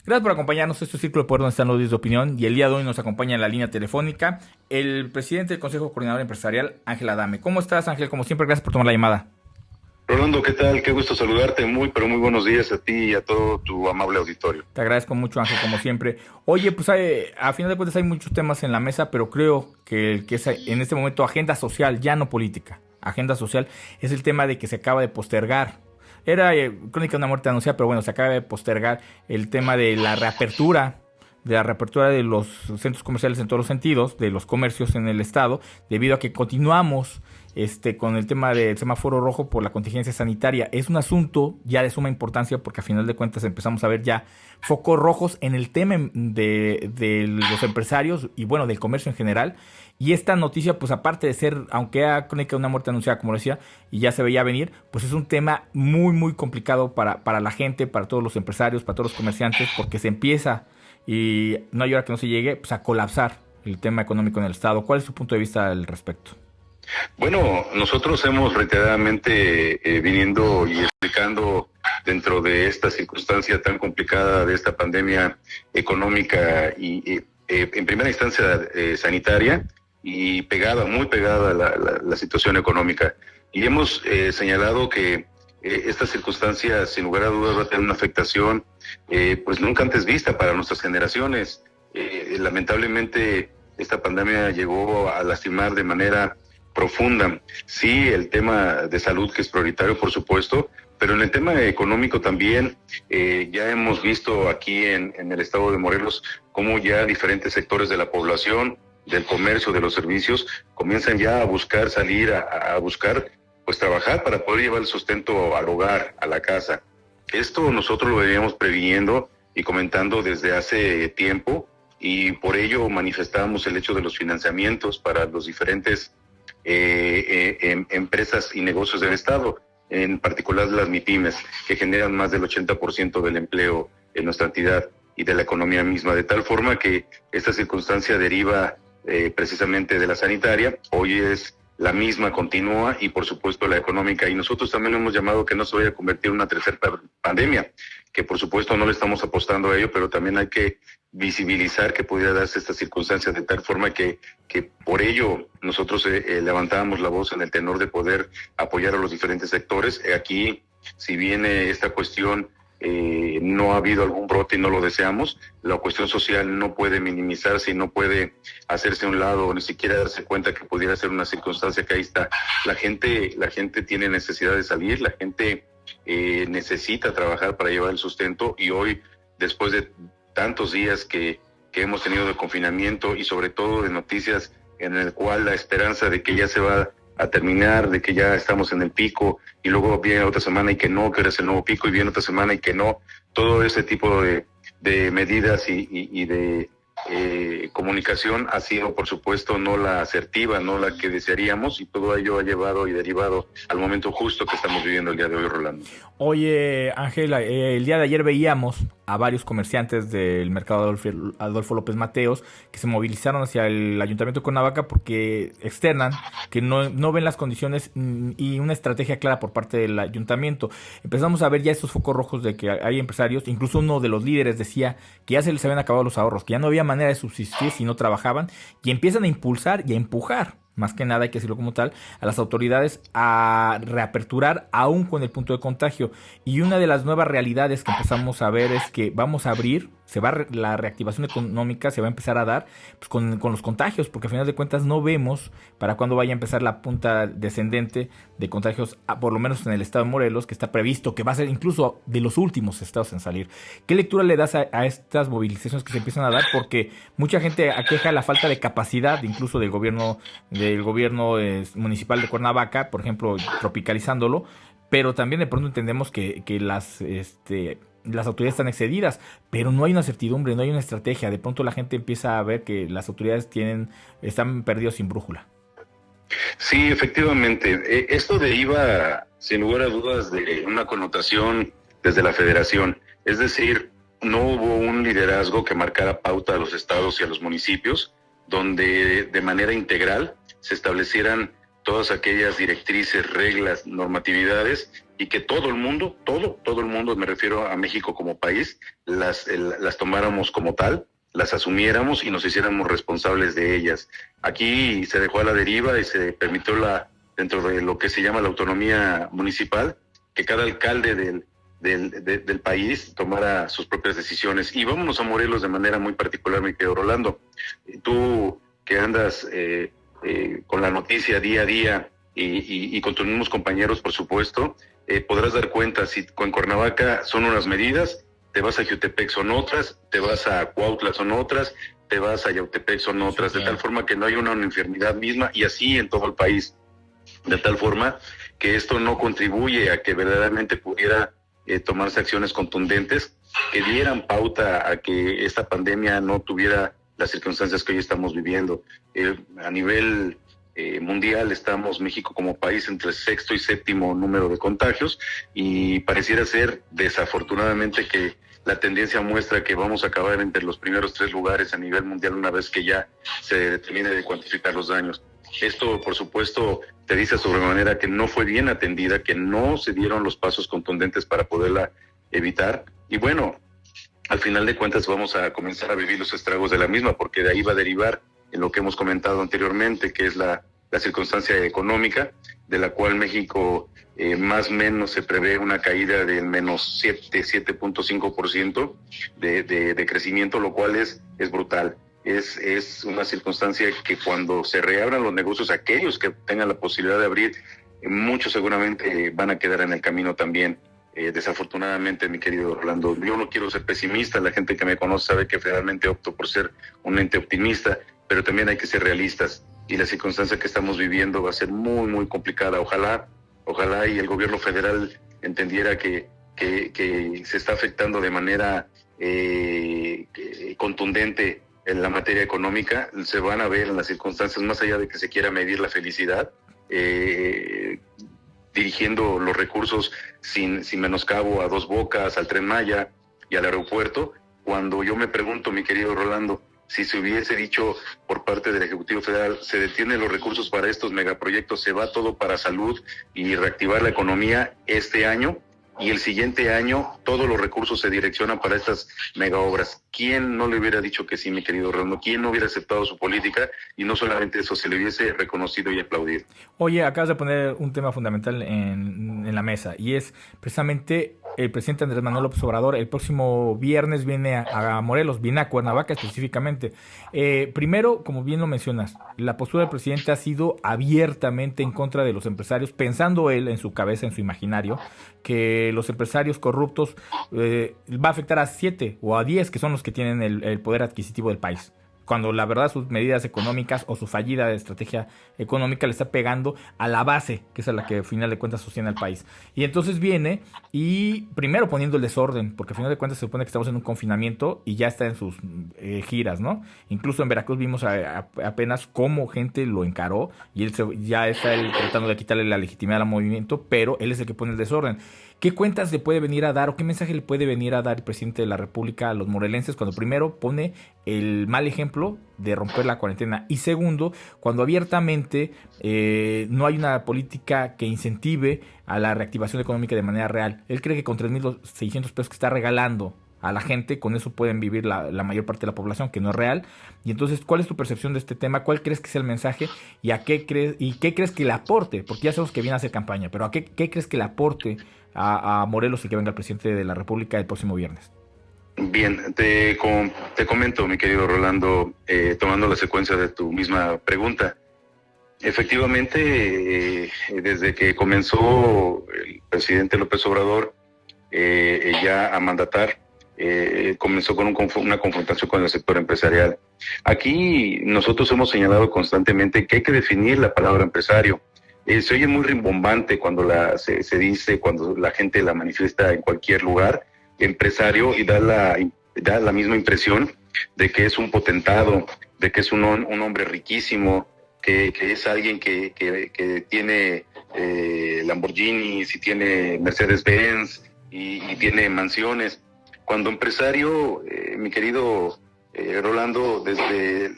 Gracias por acompañarnos. Este Círculo de Poder donde están los líderes de opinión. Y el día de hoy nos acompaña en la línea telefónica el presidente del Consejo Coordinador Empresarial, Ángel Adame. ¿Cómo estás, Ángel? Como siempre, gracias por tomar la llamada. Rolando, ¿qué tal? Qué gusto saludarte. Pero muy buenos días a ti y a todo tu amable auditorio. Te agradezco mucho, Ángel, como siempre. Oye, pues a final de cuentas hay muchos temas en la mesa, pero creo que el que es en este momento agenda social, ya no política, agenda social, es el tema de que se acaba de postergar. Era crónica de una muerte anunciada, pero bueno, se acaba de postergar el tema de la reapertura de los centros comerciales en todos los sentidos, de los comercios en el estado, debido a que continuamos con el tema del semáforo rojo por la contingencia sanitaria. Es un asunto ya de suma importancia porque a final de cuentas empezamos a ver ya focos rojos en el tema de los empresarios y bueno, del comercio en general. Y esta noticia, pues aparte de ser, aunque era crónica de una muerte anunciada, como decía, y ya se veía venir, pues es un tema muy, muy complicado para la gente, para todos los empresarios, para todos los comerciantes, porque se empieza, y no hay hora que no se llegue, pues a colapsar el tema económico en el estado. ¿Cuál es tu punto de vista al respecto? Bueno, nosotros hemos reiteradamente viniendo y explicando dentro de esta circunstancia tan complicada de esta pandemia económica y en primera instancia sanitaria, y muy pegada a la situación económica. Y hemos señalado que esta circunstancia, sin lugar a dudas, va a tener una afectación pues nunca antes vista para nuestras generaciones. Lamentablemente, esta pandemia llegó a lastimar de manera profunda. Sí, el tema de salud, que es prioritario, por supuesto, pero en el tema económico también ya hemos visto aquí en el estado de Morelos cómo ya diferentes sectores de la población, del comercio, de los servicios, comienzan ya a buscar salir, a buscar pues trabajar para poder llevar el sustento al hogar, a la casa. Esto nosotros lo veníamos previniendo y comentando desde hace tiempo, y por ello manifestábamos el hecho de los financiamientos para los diferentes empresas y negocios del estado, en particular las MIPYMES, que generan más del 80% del empleo en nuestra entidad y de la economía misma, de tal forma que esta circunstancia deriva precisamente de la sanitaria. Hoy es la misma, continúa, y por supuesto la económica, y nosotros también hemos llamado que no se vaya a convertir en una tercera pandemia, que por supuesto no le estamos apostando a ello, pero también hay que visibilizar que pudiera darse esta circunstancia, de tal forma que por ello nosotros levantábamos la voz en el tenor de poder apoyar a los diferentes sectores. Aquí, si bien esta cuestión no ha habido algún brote y no lo deseamos, la cuestión social no puede minimizarse y no puede hacerse a un lado, o ni siquiera darse cuenta que pudiera ser una circunstancia que ahí está. La gente tiene necesidad de salir, la gente necesita trabajar para llevar el sustento, y hoy, después de tantos días que hemos tenido de confinamiento y sobre todo de noticias en el cual la esperanza de que ya se va a terminar, de que ya estamos en el pico, y luego viene otra semana y que no, que ahora es el nuevo pico, y viene otra semana y que no, todo ese tipo de medidas y de comunicación ha sido, por supuesto, no la asertiva, no la que desearíamos, y todo ello ha llevado y derivado al momento justo que estamos viviendo el día de hoy, Rolando. Oye, Ángel, el día de ayer veíamos a varios comerciantes del mercado Adolfo López Mateos que se movilizaron hacia el Ayuntamiento de Cuernavaca porque externan que no ven las condiciones y una estrategia clara por parte del ayuntamiento. Empezamos a ver ya estos focos rojos de que hay empresarios, incluso uno de los líderes decía que ya se les habían acabado los ahorros, que ya no había manera de subsistir si no trabajaban, y empiezan a impulsar y a empujar, más que nada hay que decirlo como tal, a las autoridades a reaperturar aún con el punto de contagio. Y una de las nuevas realidades que empezamos a ver es que vamos a abrir, la reactivación económica se va a empezar a dar pues, con los contagios, porque al final de cuentas no vemos para cuándo vaya a empezar la punta descendente de contagios, por lo menos en el estado de Morelos, que está previsto que va a ser incluso de los últimos estados en salir. ¿Qué lectura le das a estas movilizaciones que se empiezan a dar? Porque mucha gente aqueja la falta de capacidad incluso del gobierno municipal de Cuernavaca, por ejemplo, tropicalizándolo, pero también de pronto entendemos que las autoridades están excedidas, pero no hay una certidumbre, no hay una estrategia. De pronto la gente empieza a ver que las autoridades están perdidos sin brújula. Sí, efectivamente. Esto deriva, sin lugar a dudas, de una connotación desde la federación. Es decir, no hubo un liderazgo que marcara pauta a los estados y a los municipios, donde de manera integral se establecieran todas aquellas directrices, reglas, normatividades y que todo el mundo, todo el mundo, me refiero a México como país, las tomáramos como tal, las asumiéramos y nos hiciéramos responsables de ellas. Aquí se dejó a la deriva y se permitió dentro de lo que se llama la autonomía municipal, que cada alcalde del país tomara sus propias decisiones. Y vámonos a Morelos de manera muy particular, mi querido Rolando. Tú que andas con la noticia día a día y con tus mismos compañeros, por supuesto, podrás dar cuenta si con Cuernavaca son unas medidas, te vas a Jutepec son otras, te vas a Cuautla son otras, te vas a Yautepec son otras, de tal forma que no hay una uniformidad misma, y así en todo el país, de tal forma que esto no contribuye a que verdaderamente pudiera tomarse acciones contundentes que dieran pauta a que esta pandemia no tuviera las circunstancias que hoy estamos viviendo. A nivel mundial estamos, México como país, entre el sexto y séptimo número de contagios, y pareciera ser, desafortunadamente, que la tendencia muestra que vamos a acabar entre los primeros 3 lugares a nivel mundial una vez que ya se termine de cuantificar los daños. Esto, por supuesto, te dice sobremanera que no fue bien atendida, que no se dieron los pasos contundentes para poderla evitar. Y bueno, al final de cuentas vamos a comenzar a vivir los estragos de la misma, porque de ahí va a derivar en lo que hemos comentado anteriormente, que es la circunstancia económica, de la cual México más o menos se prevé una caída del menos 7.5% de crecimiento, lo cual es brutal. Es una circunstancia que cuando se reabran los negocios, aquellos que tengan la posibilidad de abrir, muchos seguramente van a quedar en el camino también. Desafortunadamente, mi querido Orlando, yo no quiero ser pesimista, la gente que me conoce sabe que realmente opto por ser un ente optimista, pero también hay que ser realistas, y la circunstancia que estamos viviendo va a ser muy, muy complicada. Ojalá y el gobierno federal entendiera que se está afectando de manera contundente en la materia económica. Se van a ver en las circunstancias, más allá de que se quiera medir la felicidad, dirigiendo los recursos sin menoscabo a Dos Bocas, al Tren Maya y al aeropuerto, cuando yo me pregunto, mi querido Rolando, si se hubiese dicho por parte del Ejecutivo Federal, se detienen los recursos para estos megaproyectos, se va todo para salud y reactivar la economía este año, y el siguiente año todos los recursos se direccionan para estas megaobras. ¿Quién no le hubiera dicho que sí, mi querido Rolando? ¿Quién no hubiera aceptado su política? Y no solamente eso, se le hubiese reconocido y aplaudido. Oye, acabas de poner un tema fundamental en la mesa, y es precisamente el presidente Andrés Manuel López Obrador. El próximo viernes viene a Morelos, viene a Cuernavaca específicamente. Primero, como bien lo mencionas, la postura del presidente ha sido abiertamente en contra de los empresarios, pensando él en su cabeza, en su imaginario, que los empresarios corruptos va a afectar a 7 o a 10, que son los que tienen el poder adquisitivo del país, cuando la verdad sus medidas económicas o su fallida estrategia económica le está pegando a la base, que es a la que al final de cuentas sostiene al país. Y entonces viene y primero poniendo el desorden, porque al final de cuentas se supone que estamos en un confinamiento y ya está en sus giras, ¿no? Incluso en Veracruz vimos apenas cómo gente lo encaró, y él ya está tratando de quitarle la legitimidad al movimiento, pero él es el que pone el desorden. ¿Qué cuentas le puede venir a dar o qué mensaje le puede venir a dar el presidente de la República a los morelenses cuando primero pone el mal ejemplo de romper la cuarentena, y segundo, cuando abiertamente no hay una política que incentive a la reactivación económica de manera real? Él cree que con 3,600 pesos que está regalando a la gente, con eso pueden vivir la mayor parte de la población, que no es real. Y entonces, ¿cuál es tu percepción de este tema? ¿Cuál crees que es el mensaje? ¿Y qué crees que le aporte? Porque ya sabemos que viene a hacer campaña, pero ¿qué crees que le aporte a Morelos y que venga el presidente de la República el próximo viernes? Bien, te comento, mi querido Rolando, tomando la secuencia de tu misma pregunta. Efectivamente, desde que comenzó el presidente López Obrador ya a mandatar, comenzó con una confrontación con el sector empresarial. Aquí nosotros hemos señalado constantemente que hay que definir la palabra empresario. Se oye muy rimbombante cuando se dice, cuando la gente la manifiesta en cualquier lugar, empresario, y da la misma impresión de que es un potentado, de que es un hombre riquísimo, que es alguien que tiene Lamborghinis y tiene Mercedes-Benz y tiene mansiones. Cuando empresario, mi querido Rolando, desde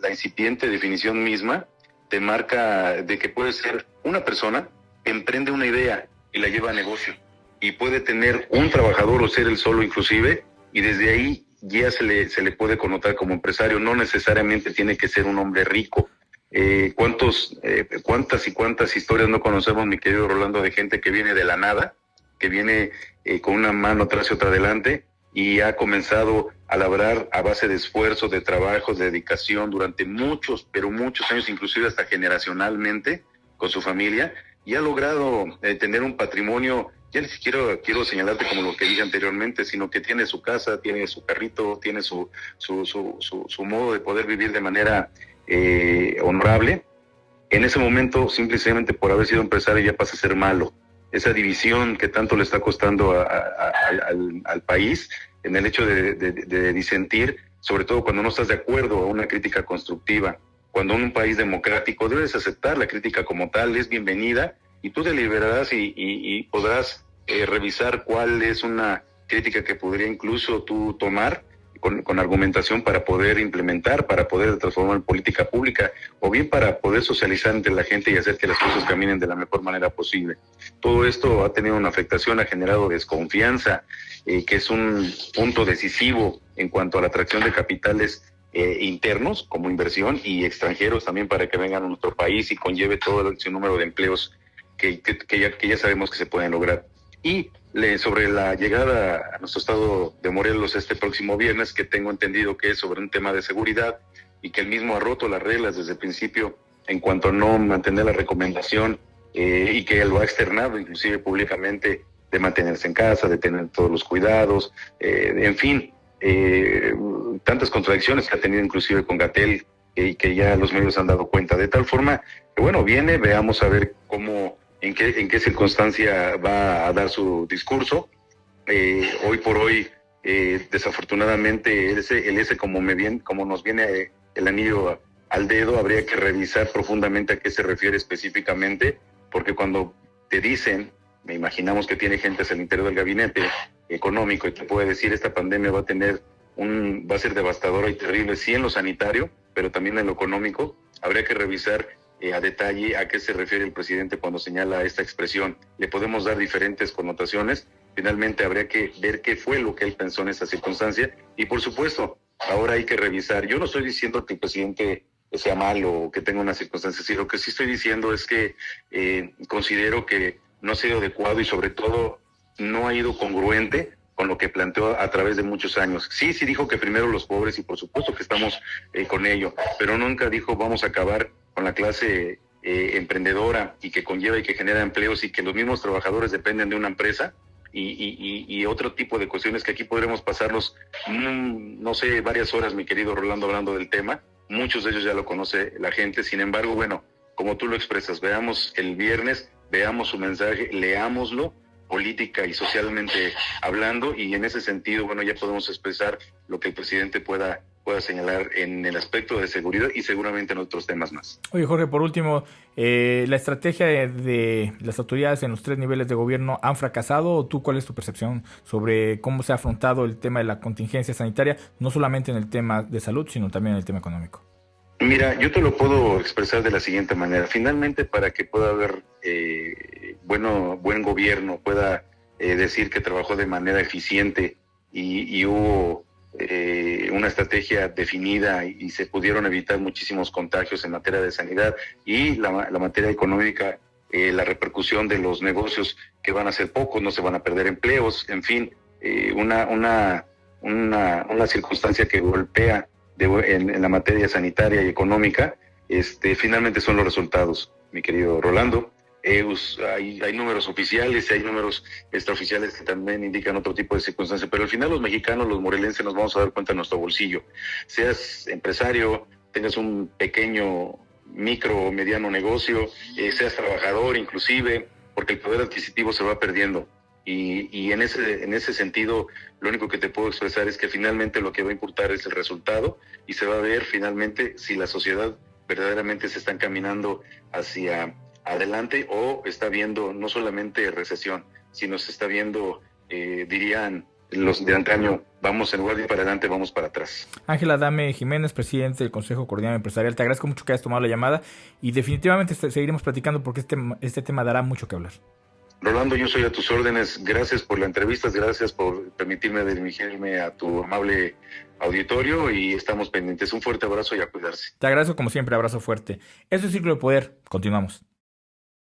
la incipiente definición misma, te marca de que puede ser una persona que emprende una idea, y la lleva a negocio. Y puede tener un trabajador o ser el solo inclusive, y desde ahí ya se le puede connotar como empresario. No necesariamente tiene que ser un hombre rico. ¿Cuántas y cuántas historias no conocemos, mi querido Rolando, de gente que viene de la nada, que viene con una mano atrás y otra adelante, y ha comenzado a labrar a base de esfuerzo, de trabajo, de dedicación durante muchos, pero muchos años, inclusive hasta generacionalmente, con su familia, y ha logrado tener un patrimonio. Ya ni siquiera quiero señalarte como lo que dije anteriormente, sino que tiene su casa, tiene su carrito, tiene su modo de poder vivir de manera honorable. En ese momento, simplemente por haber sido empresario, ya pasa a ser malo. Esa división que tanto le está costando al país, en el hecho de disentir, sobre todo cuando no estás de acuerdo a una crítica constructiva. Cuando en un país democrático debes aceptar la crítica como tal, es bienvenida, y tú deliberarás y podrás revisar cuál es una crítica que podría incluso tú tomar con argumentación para poder implementar, para poder transformar en política pública, o bien para poder socializar entre la gente y hacer que las cosas caminen de la mejor manera posible. Todo esto ha tenido una afectación, ha generado desconfianza, que es un punto decisivo en cuanto a la atracción de capitales internos como inversión, y extranjeros también, para que vengan a nuestro país y conlleve todo el número de empleos que ya sabemos que se pueden lograr. Y sobre la llegada a nuestro estado de Morelos este próximo viernes, que tengo entendido que es sobre un tema de seguridad, y que él mismo ha roto las reglas desde el principio en cuanto a no mantener la recomendación, y que él lo ha externado inclusive públicamente, de mantenerse en casa, de tener todos los cuidados, en fin, tantas contradicciones que ha tenido inclusive con Gatell, y que ya los medios han dado cuenta, de tal forma que bueno, veamos a ver en qué circunstancia va a dar su discurso. Hoy por hoy, desafortunadamente, como nos viene el anillo al dedo, habría que revisar profundamente a qué se refiere específicamente, porque cuando te dicen, me imaginamos que tiene gente al interior del gabinete económico y te puede decir, esta pandemia va a ser devastadora y terrible, sí, en lo sanitario, pero también en lo económico. Habría que revisar a detalle a qué se refiere el presidente cuando señala esta expresión. Le podemos dar diferentes connotaciones. Finalmente habría que ver qué fue lo que él pensó en esa circunstancia, y por supuesto, ahora hay que revisar. Yo no estoy diciendo que el presidente sea malo o que tenga una circunstancia así. Lo que sí estoy diciendo es que considero que no ha sido adecuado, y sobre todo no ha ido congruente con lo que planteó a través de muchos años. Sí dijo que primero los pobres, y por supuesto que estamos con ello, pero nunca dijo vamos a acabar con la clase emprendedora, y que conlleva y que genera empleos, y que los mismos trabajadores dependen de una empresa, y otro tipo de cuestiones que aquí podremos pasarnos, no sé, varias horas, mi querido Rolando, hablando del tema. Muchos de ellos ya lo conoce la gente. Sin embargo, bueno, como tú lo expresas, veamos el viernes, veamos su mensaje, leámoslo, política y socialmente hablando, y en ese sentido, bueno, ya podemos expresar lo que el presidente pueda señalar en el aspecto de seguridad, y seguramente en otros temas más. Oye, Jorge, por último, ¿la estrategia de las autoridades en los 3 niveles de gobierno han fracasado? ¿O tú cuál es tu percepción sobre cómo se ha afrontado el tema de la contingencia sanitaria, no solamente en el tema de salud, sino también en el tema económico? Mira, yo te lo puedo expresar de la siguiente manera. Finalmente, para que pueda haber buen gobierno, pueda decir que trabajó de manera eficiente y hubo una estrategia definida, y se pudieron evitar muchísimos contagios en materia de sanidad, y la materia económica, la repercusión de los negocios, que van a ser pocos, no se van a perder empleos, en fin, una circunstancia que golpea en la materia sanitaria y económica. Finalmente son los resultados, mi querido Rolando. Hay números oficiales y hay números extraoficiales que también indican otro tipo de circunstancias, pero al final los mexicanos, los morelenses, nos vamos a dar cuenta en nuestro bolsillo. Seas empresario, tengas un pequeño, micro o mediano negocio, seas trabajador inclusive, porque el poder adquisitivo se va perdiendo. Y en ese sentido, lo único que te puedo expresar es que finalmente lo que va a importar es el resultado, y se va a ver finalmente si la sociedad verdaderamente se está encaminando hacia adelante, o está viendo no solamente recesión, sino se está viendo, dirían los de antaño, vamos en lugar de ir para adelante, vamos para atrás. Ángel Adame Jiménez, presidente del Consejo Coordinador Empresarial, te agradezco mucho que hayas tomado la llamada, y definitivamente seguiremos platicando, porque este tema dará mucho que hablar. Rolando, yo soy a tus órdenes. Gracias por la entrevista, gracias por permitirme dirigirme a tu amable auditorio y estamos pendientes. Un fuerte abrazo y a cuidarse. Te agradezco como siempre, abrazo fuerte. Esto es Círculo de Poder, continuamos.